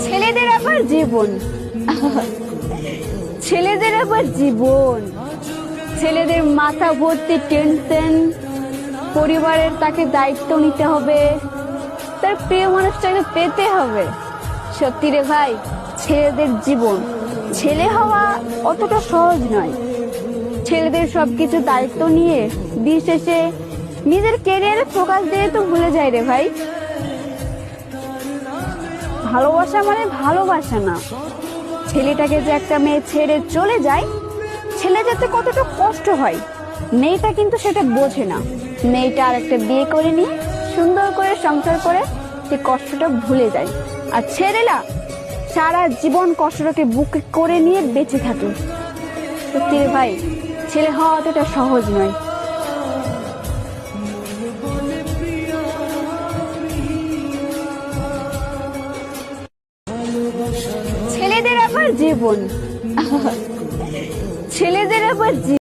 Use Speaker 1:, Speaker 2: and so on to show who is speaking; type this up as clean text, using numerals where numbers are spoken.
Speaker 1: ছেলেদের আবার জীবন, ছেলেদের আবার জীবন, ছেলেদের মাথা ভর্তি টেনশন, পরিবারের তাকে দায়িত্ব নিতে হবে, তার প্রিয় মানুষটাকে পেতে হবে। সত্যি রে ভাই, ছেলেদের জীবন। ছেলে হওয়া অতটা সহজ নয়। ছেলেদের সবকিছু দায়িত্ব নিয়ে দিন শেষে নিজের ক্যারিয়ারে ফোকাস দিয়ে তো ভুলে যায় রে ভাই। ভালোবাসা মানে ভালোবাসা না। ছেলেটাকে যে একটা মেয়ে ছেড়ে চলে যায়, ছেলে যেতে কতটা কষ্ট হয়, মেয়েটা কিন্তু সেটা বোঝে না। মেয়েটা আর একটা বিয়ে করে নিয়ে সুন্দর করে সংসার করে সে কষ্টটা ভুলে যায়। আর ছেলেরা সারা জীবন কষ্টটাকে বুকে করে নিয়ে বেঁচে থাকে। সত্যি রে ভাই, ছেলে হওয়া অতটা সহজ নয়। ছেলেদের আবার জীবন, ছেলেদের আবার